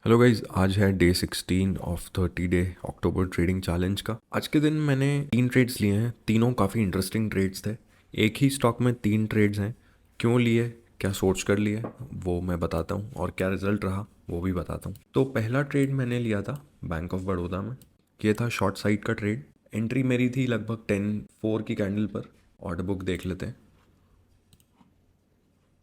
Hello guys, आज है day 16 of 30 day October trading challenge का। आज के दिन मैंने 3 ट्रेड्स लिए हैं। तीनों काफ़ी इंटरेस्टिंग ट्रेड्स थे। एक ही स्टॉक में 3 ट्रेड्स हैं। क्यों लिए, क्या सोच कर लिए, वो मैं बताता हूँ, और क्या रिजल्ट रहा वो भी बताता हूँ। तो पहला ट्रेड मैंने लिया था बैंक ऑफ बड़ौदा में। ये था शॉर्ट साइड का ट्रेड। एंट्री मेरी थी लगभग 10-4 की कैंडल पर। ऑर्डर बुक देख लेते हैं।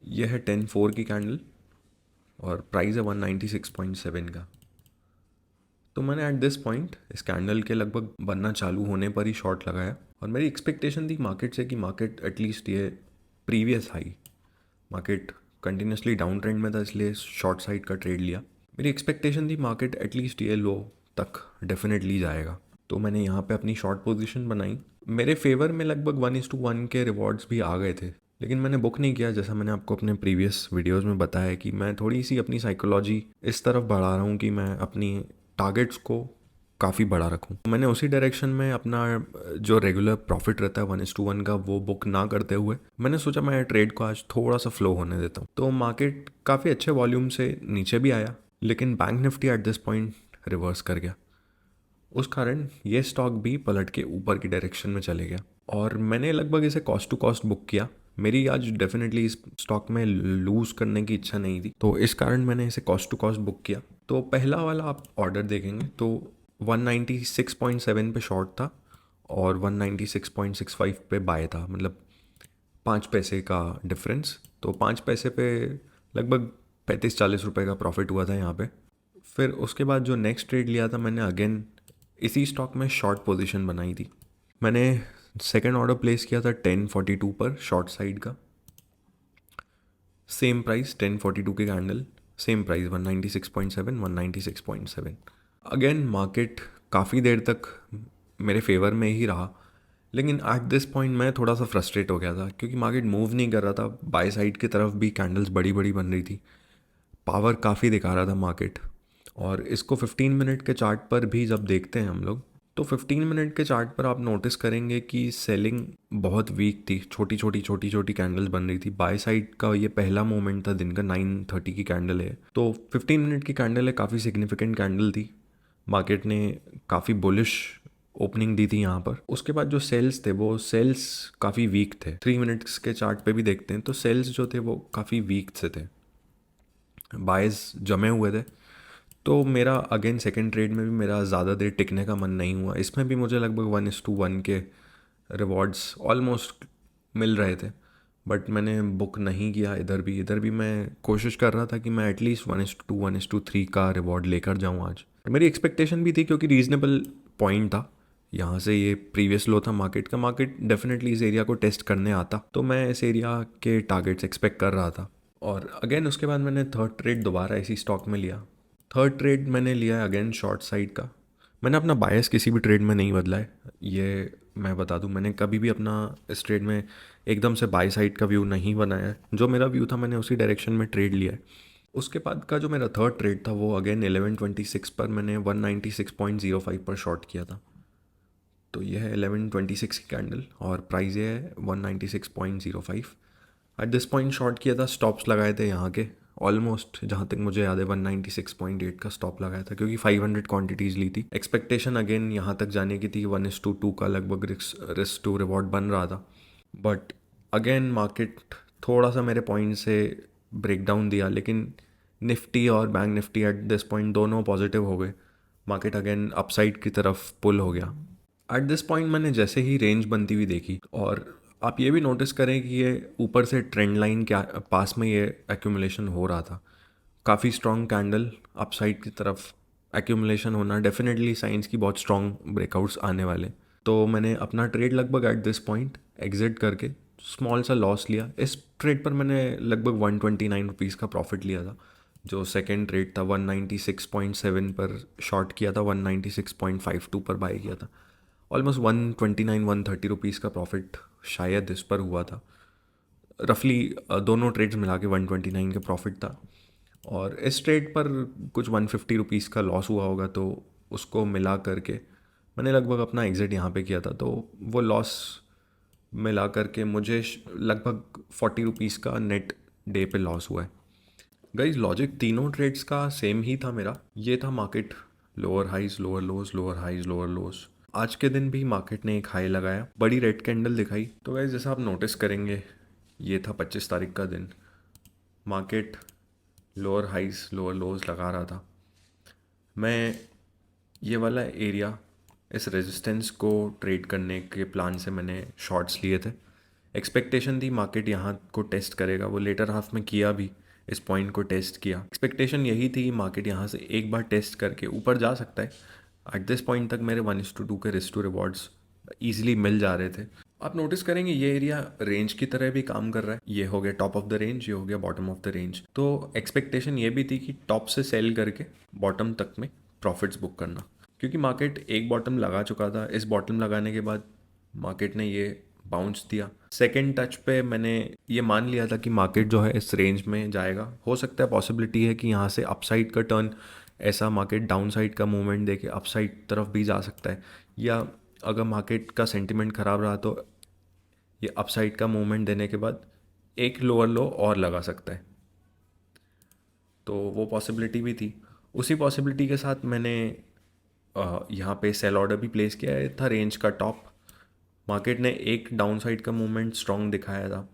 यह है 10-4 की कैंडल और प्राइस है 196.7 का। तो मैंने एट दिस पॉइंट इस कैंडल के लगभग बनना चालू होने पर ही शॉर्ट लगाया। और मेरी एक्सपेक्टेशन थी मार्केट से कि मार्केट एटलीस्ट ये previous high, market continuously down trend में था इसलिए शॉर्ट साइड का ट्रेड लिया। मेरी एक्सपेक्टेशन थी मार्केट एटलीस्ट ये लो तक डेफिनेटली जाएगा। तो मैंने यहाँ पे अपनी शॉर्ट पोजीशन बनाई। मेरे फेवर में लगभग 1:1 के रिवॉर्ड्स भी आ गए थे, लेकिन मैंने बुक नहीं किया। जैसा मैंने आपको अपने प्रीवियस वीडियोस में बताया कि मैं थोड़ी सी अपनी साइकोलॉजी इस तरफ बढ़ा रहा हूँ कि मैं अपनी टारगेट्स को काफ़ी बड़ा रखूँ। मैंने उसी डायरेक्शन में अपना जो रेगुलर प्रॉफिट रहता है 1:1 का वो बुक ना करते हुए मैंने सोचा मैं ट्रेड को आज थोड़ा सा फ्लो होने देता हूँ। तो मार्केट काफ़ी अच्छे वॉल्यूम से नीचे भी आया, लेकिन bank Nifty at this point reverse कर गया। उस कारण ये स्टॉक भी पलट के ऊपर की डायरेक्शन में चले गया और मैंने लगभग इसे कॉस्ट टू कॉस्ट बुक किया। मेरी आज डेफिनेटली इस स्टॉक में लूज करने की इच्छा नहीं थी, तो इस कारण मैंने इसे कॉस्ट टू कॉस्ट बुक किया। तो पहला वाला आप ऑर्डर देखेंगे तो 196.7 पे शॉर्ट था और 196.65 पे बाय था, मतलब 5 पैसे का डिफरेंस। तो 5 पैसे पे लगभग 35-40 रुपए का प्रॉफिट हुआ था यहाँ पे। फिर उसके बाद जो नेक्स्ट ट्रेड लिया था मैंने अगेन इसी स्टॉक में शॉर्ट पोजीशन बनाई थी। मैंने सेकंड ऑर्डर प्लेस किया था 10:42 पर शॉर्ट साइड का। सेम प्राइस 10:42 की candle, same price 196.7, 196.7। Again market काफ़ी देर तक मेरे फेवर में ही रहा, लेकिन एट दिस पॉइंट मैं थोड़ा सा फ्रस्ट्रेट हो गया था क्योंकि मार्केट मूव नहीं कर रहा था। बाय साइड की तरफ भी कैंडल्स बड़ी बड़ी बन रही थी, पावर काफ़ी दिखा रहा था मार्केट। और इसको 15 मिनट के चार्ट पर भी जब देखते हैं हम लोग, तो 15 मिनट के चार्ट पर आप नोटिस करेंगे कि सेलिंग बहुत वीक थी। छोटी छोटी कैंडल्स बन रही थी। बाय साइड का ये पहला मोमेंट था दिन का। 9:30 की कैंडल है, तो 15 मिनट की कैंडल है, काफ़ी सिग्निफिकेंट कैंडल थी। मार्केट ने काफ़ी बुलिश ओपनिंग दी थी यहाँ पर। उसके बाद जो सेल्स थे वो सेल्स काफ़ी वीक थे। 3 मिनट्स के चार्ट पे भी देखते हैं तो सेल्स जो थे वो काफ़ी वीक से थे, बायस जमे हुए थे। तो मेरा अगेन सेकंड ट्रेड में भी मेरा ज़्यादा देर टिकने का मन नहीं हुआ। इसमें भी मुझे लगभग 1:1 के रिवॉर्ड्स ऑलमोस्ट मिल रहे थे, बट मैंने बुक नहीं किया। इधर भी मैं कोशिश कर रहा था कि मैं एटलीस्ट 1:2 1:3 का रिवॉर्ड लेकर जाऊँ आज। मेरी एक्सपेक्टेशन भी थी क्योंकि रीजनेबल पॉइंट था। यहाँ से ये प्रीवियस लो था मार्केट का। मार्केट डेफिनेटली इस एरिया को टेस्ट करने आता, तो मैं इस एरिया के टारगेट्स एक्सपेक्ट कर रहा था। और अगेन उसके बाद मैंने थर्ड ट्रेड दोबारा इसी स्टॉक में लिया। थर्ड ट्रेड मैंने लिया है अगेन शॉर्ट साइड का। मैंने अपना बायस किसी भी ट्रेड में नहीं बदला है, ये मैं बता दूं। मैंने कभी भी अपना इस ट्रेड में एकदम से बाय साइड का व्यू नहीं बनाया है। जो मेरा व्यू था मैंने उसी डायरेक्शन में ट्रेड लिया है। उसके बाद का जो मेरा थर्ड ट्रेड था वो अगेन 11:26 पर मैंने 196.05 पर शॉर्ट किया था। तो यह है 11:26 की कैंडल और प्राइस ये है 196.05। एट दिस पॉइंट शॉर्ट किया था, स्टॉप्स लगाए थे यहाँ के ऑलमोस्ट, जहाँ तक मुझे याद है 196.8 का स्टॉप लगाया था क्योंकि 500 क्वांटिटीज़ ली थी। एक्सपेक्टेशन अगेन यहाँ तक जाने की थी। 1:2 का लगभग रिस्क टू रिवॉर्ड बन रहा था, बट अगेन मार्केट थोड़ा सा मेरे पॉइंट से ब्रेक डाउन दिया। लेकिन निफ्टी और bank Nifty at this point दोनों पॉजिटिव हो गए। मार्केट अगेन अपसाइड की तरफ पुल हो गया। एट दिस पॉइंट मैंने जैसे ही रेंज बनती हुई देखी, और आप ये भी नोटिस करें कि ये ऊपर से ट्रेंड लाइन के पास में ये एक्यूमुलेशन हो रहा था। काफ़ी स्ट्रॉन्ग कैंडल अपसाइड की तरफ एक्यूमुलेशन होना, डेफिनेटली साइंस की बहुत स्ट्रॉन्ग ब्रेकआउट्स आने वाले। तो मैंने अपना ट्रेड लगभग एट दिस पॉइंट एग्जिट करके स्मॉल सा लॉस लिया। इस ट्रेड पर मैंने लगभग 129 रुपीज़ का प्रॉफिट लिया था। जो सेकेंड ट्रेड था 196.7 पर शॉर्ट किया था, 196.52 पर बाय किया था। ऑलमोस्ट 129-130 रुपीज़ का प्रॉफिट शायद इस पर हुआ था। रफली दोनों ट्रेड्स मिला के 129 का प्रॉफिट था। और इस ट्रेड पर कुछ 150 रुपीज़ का लॉस हुआ होगा, तो उसको मिला करके मैंने लगभग अपना एग्ज़िट यहाँ पे किया था। तो वो लॉस मिला करके मुझे लगभग 40 रुपीज़ का नेट डे पे लॉस हुआ है। गाइज लॉजिक तीनों ट्रेड्स का सेम ही था मेरा। ये था market lower highs lower lows, lower highs lower lows. आज के दिन भी मार्केट ने एक हाई लगाया, बड़ी रेड कैंडल दिखाई। तो गाइज जैसा आप नोटिस करेंगे, ये था 25 तारीख का दिन, market lower highs lower lows लगा रहा था। मैं ये वाला एरिया, इस रेजिस्टेंस को ट्रेड करने के प्लान से मैंने शॉर्ट्स लिए थे। एक्सपेक्टेशन थी मार्केट यहाँ को टेस्ट करेगा, वो लेटर हाफ में किया भी, इस पॉइंट को टेस्ट किया। एक्सपेक्टेशन यही थी कि मार्केट यहाँ से एक बार टेस्ट करके ऊपर जा सकता है। एट दिस पॉइंट तक मेरे 1:2 के रिस्क टू रिवॉर्ड्स ईजिली मिल जा रहे थे। आप नोटिस करेंगे ये एरिया रेंज की तरह भी काम कर रहा है। ये हो गया टॉप ऑफ द रेंज, ये हो गया बॉटम ऑफ द रेंज। तो एक्सपेक्टेशन ये भी थी कि टॉप से सेल करके बॉटम तक में प्रॉफिट्स बुक करना, क्योंकि मार्केट एक बॉटम लगा चुका था। इस बॉटम लगाने के बाद मार्केट ने ये बाउंस दिया। सेकेंड टच पे मैंने ये मान लिया था कि मार्केट जो है इस रेंज में जाएगा। हो सकता है पॉसिबिलिटी है कि यहाँ से अपसाइड का टर्न, ऐसा मार्केट डाउन साइड का मूवमेंट देके अपसाइड तरफ भी जा सकता है, या अगर मार्केट का सेंटिमेंट ख़राब रहा तो ये अपसाइड का मूवमेंट देने के बाद एक लोअर लो और लगा सकता है। तो वो पॉसिबिलिटी भी थी। उसी पॉसिबिलिटी के साथ मैंने यहाँ पे सेल ऑर्डर भी प्लेस किया है। था रेंज का टॉप। मार्केट ने एक डाउन साइड का मूवमेंट स्ट्रॉन्ग दिखाया था।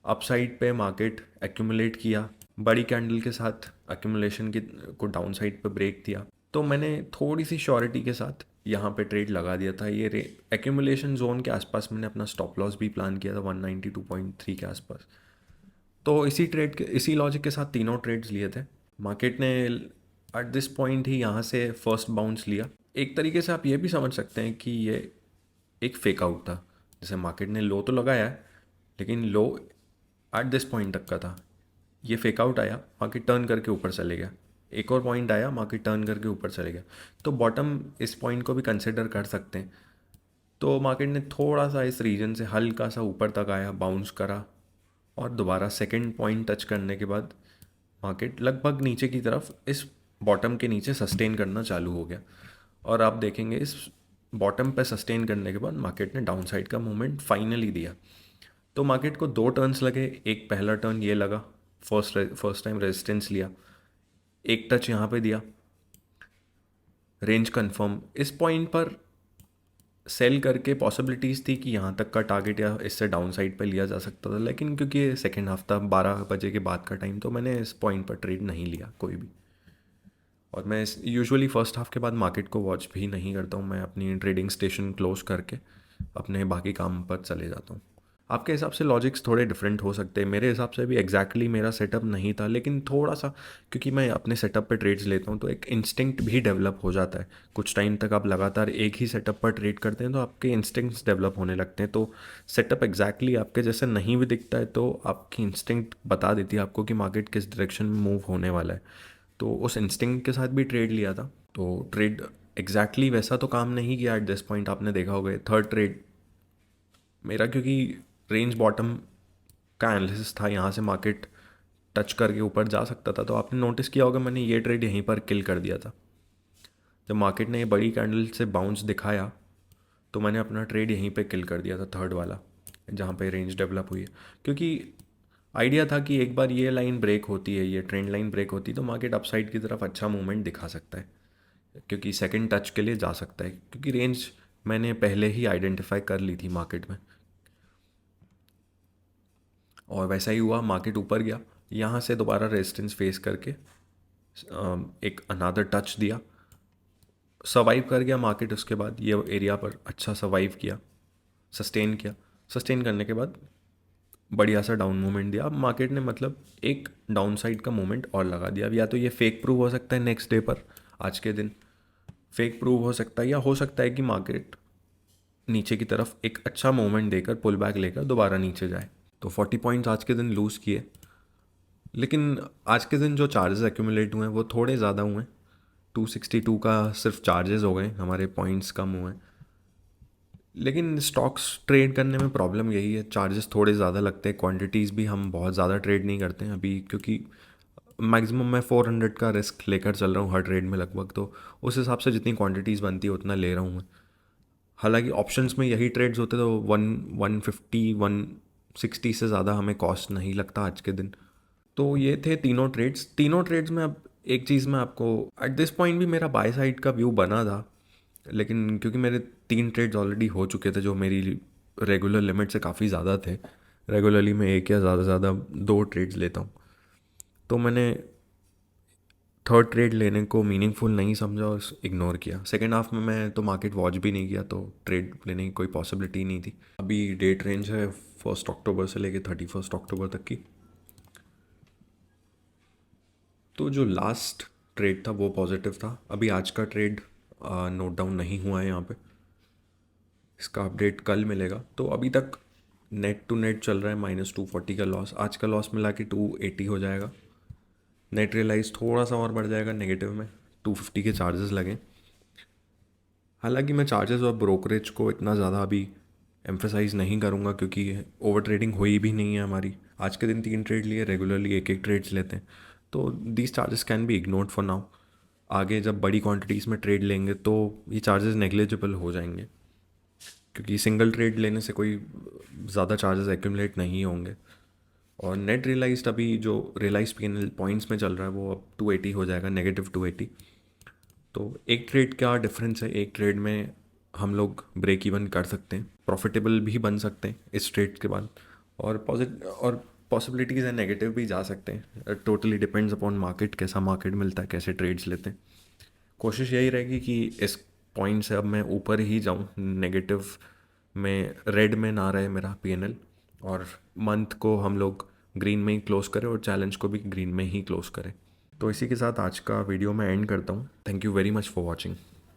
अप साइड पे मार्केट एक्यूमुलेट किया, बड़ी कैंडल के साथ एक्यूमुलेशन की को डाउन साइड पे ब्रेक दिया। तो मैंने थोड़ी सी श्योरिटी के साथ यहाँ पे ट्रेड लगा दिया था। ये एक्यूमुलेशन जोन के आसपास मैंने अपना स्टॉप लॉस भी प्लान किया था 192.3 के आसपास। तो इसी लॉजिक के साथ तीनों ट्रेड्स लिए थे। मार्केट ने एट दिस पॉइंट ही यहाँ से फर्स्ट बाउंस लिया। एक तरीके से आप ये भी समझ सकते हैं कि ये एक फेक आउट था। जैसे मार्केट ने लो तो लगाया है, लेकिन लो एट दिस पॉइंट तक का था। ये फेक आउट आया, मार्केट टर्न करके ऊपर चले गया। एक और पॉइंट आया, मार्केट टर्न करके ऊपर चले गया। तो बॉटम इस पॉइंट को भी कंसिडर कर सकते हैं। तो मार्केट ने थोड़ा सा इस रीजन से हल्का सा ऊपर तक आया, बाउंस करा, और दोबारा सेकंड पॉइंट टच करने के बाद मार्केट लगभग नीचे की तरफ इस बॉटम के नीचे सस्टेन करना चालू हो गया। और आप देखेंगे इस बॉटम पे सस्टेन करने के बाद मार्केट ने डाउन साइड का मूवमेंट फाइनली दिया। तो मार्केट को दो टर्न्स लगे। एक पहला टर्न ये लगा, फर्स्ट टाइम रेजिस्टेंस लिया, एक टच यहाँ पे दिया, रेंज कंफर्म। इस पॉइंट पर सेल करके पॉसिबिलिटीज़ थी कि यहाँ तक का टारगेट या इससे डाउन साइड पे लिया जा सकता था, लेकिन क्योंकि ये सेकेंड हाफ था, 12 बजे के बाद का टाइम, तो मैंने इस पॉइंट पर ट्रेड नहीं लिया कोई भी। और मैं यूजुअली फर्स्ट हाफ के बाद मार्केट को वॉच भी नहीं करता हूँ। मैं अपनी ट्रेडिंग स्टेशन क्लोज करके अपने बाकी काम पर चले जाता हूँ। आपके हिसाब से लॉजिक्स थोड़े डिफरेंट हो सकते हैं, मेरे हिसाब से भी एग्जैक्टली मेरा सेटअप नहीं था, लेकिन थोड़ा सा, क्योंकि मैं अपने सेटअप पे ट्रेड्स लेता हूँ तो एक इंस्टिंक्ट भी डेवलप हो जाता है। कुछ टाइम तक आप लगातार एक ही सेटअप पर ट्रेड करते हैं तो आपके इंस्टिंक्ट्स डेवलप होने लगते हैं। तो सेटअप एग्जैक्टली आपके जैसे नहीं भी दिखता है तो आपकी इंस्टिंक्ट बता देती है आपको कि मार्केट किस डायरेक्शन में मूव होने वाला है। तो उस इंस्टिंक्ट के साथ भी ट्रेड लिया था। तो ट्रेड एग्जैक्टली वैसा तो काम नहीं किया एट दिस पॉइंट, आपने देखा होगा। थर्ड ट्रेड मेरा, क्योंकि रेंज बॉटम का एनालिसिस था, यहाँ से मार्केट टच करके ऊपर जा सकता था, तो आपने नोटिस किया होगा मैंने ये ट्रेड यहीं पर किल कर दिया था। जब मार्केट ने ये बड़ी कैंडल से बाउंस दिखाया तो मैंने अपना ट्रेड यहीं पे किल कर दिया था, थर्ड वाला, जहाँ पे रेंज डेवलप हुई है। क्योंकि आइडिया था कि एक बार ये लाइन ब्रेक होती है, ये ट्रेंड लाइन ब्रेक होती है, तो मार्केट अपसाइड की तरफ अच्छा मूवमेंट दिखा सकता है, क्योंकि सेकंड टच के लिए जा सकता है, क्योंकि रेंज मैंने पहले ही आइडेंटिफाई कर ली थी मार्केट में। और वैसा ही हुआ, मार्केट ऊपर गया, यहाँ से दोबारा रेजिस्टेंस फेस करके एक अनादर टच दिया, सर्वाइव कर गया मार्केट। उसके बाद ये एरिया पर अच्छा सर्वाइव किया, सस्टेन किया। सस्टेन करने के बाद बढ़िया सा डाउन मूवमेंट दिया। अब मार्केट ने मतलब एक डाउन साइड का मूवमेंट और लगा दिया। अब या तो ये फेक प्रूव हो सकता है नेक्स्ट डे पर, आज के दिन फेक प्रूव हो सकता है, या हो सकता है कि मार्केट नीचे की तरफ एक अच्छा मूवमेंट देकर पुल बैक लेकर दोबारा नीचे जाए। तो 40 पॉइंट्स आज के दिन लूज़ किए, लेकिन आज के दिन जो चार्जेस एक्यूमुलेट हुए हैं वो थोड़े ज़्यादा हुए हैं। 262 का सिर्फ चार्जेस हो गए, हमारे पॉइंट्स कम हुए हैं। लेकिन स्टॉक्स ट्रेड करने में प्रॉब्लम यही है, चार्जेस थोड़े ज़्यादा लगते हैं। क्वांटिटीज़ भी हम बहुत ज़्यादा ट्रेड नहीं करते हैं अभी, क्योंकि मैक्सिमम मैं 400 का रिस्क लेकर चल रहा हूँ हर ट्रेड में लगभग। तो उस हिसाब से जितनी क्वांटिटीज़ बनती है उतना ले रहा हूँ मैं। हालांकि ऑप्शंस में यही ट्रेड्स होते तो 150 160 से ज़्यादा हमें कॉस्ट नहीं लगता आज के दिन। तो ये थे तीनों ट्रेड्स में। अब एक चीज़ मैं आपको, एट दिस पॉइंट भी मेरा बाय साइड का व्यू बना था, लेकिन क्योंकि मेरे 3 ट्रेड्स ऑलरेडी हो चुके थे जो मेरी रेगुलर लिमिट से काफ़ी ज़्यादा थे। रेगुलरली मैं एक या ज़्यादा से ज़्यादा 2 ट्रेड्स लेता हूँ, तो मैंने थर्ड ट्रेड लेने को मीनिंगफुल नहीं समझा और इग्नोर किया। सेकेंड हाफ में मैं तो मार्केट वॉच भी नहीं किया, तो ट्रेड लेने की कोई पॉसिबिलिटी नहीं थी। अभी डेट रेंज है 1 अक्टूबर से लेके 31 अक्टूबर तक की। तो जो लास्ट ट्रेड था वो पॉजिटिव था। अभी आज का ट्रेड नोट डाउन नहीं हुआ है यहाँ पे, इसका अपडेट कल मिलेगा। तो अभी तक नेट टू नेट चल रहा है -240 का लॉस। आज का लॉस मिला के 280 हो जाएगा। नेट रियलाइज थोड़ा सा और बढ़ जाएगा नेगेटिव में, 250 के चार्जेस लगे। हालांकि मैं चार्जेस और ब्रोकरेज को इतना ज़्यादा अभी एम्फेसाइज नहीं करूँगा, क्योंकि ओवर ट्रेडिंग हुई भी नहीं है हमारी। आज के दिन 3 ट्रेड लिए, रेगुलरली एक एक ट्रेड्स लेते हैं, तो these charges can be ignored for now. आगे जब बड़ी क्वांटिटीज़ में ट्रेड लेंगे तो ये चार्जेस नेग्लिजिबल हो जाएंगे, क्योंकि सिंगल ट्रेड लेने से कोई ज़्यादा चार्जेस एक्यूमुलेट नहीं होंगे। और नेट रियलाइज्ड अभी जो रियलाइज P&L पॉइंट्स में चल रहा है वो अब 280 हो जाएगा, -280। तो एक ट्रेड क्या डिफरेंस है, एक ट्रेड में हम लोग ब्रेक इवन कर सकते हैं, प्रॉफिटेबल भी बन सकते हैं इस ट्रेड के बाद, और पॉसिबिलिटीज़ है नेगेटिव भी जा सकते हैं। टोटली डिपेंड्स अपॉन मार्केट, कैसा मार्केट मिलता है, कैसे ट्रेड्स लेते हैं। कोशिश यही रहेगी कि इस पॉइंट से अब मैं ऊपर ही जाऊं, नेगेटिव में, रेड में ना रहे मेरा P&L, और मंथ को हम लोग ग्रीन में ही क्लोज करें और चैलेंज को भी ग्रीन में ही क्लोज करें। तो इसी के साथ आज का वीडियो मैं एंड करता हूँ। Thank you very much for watching.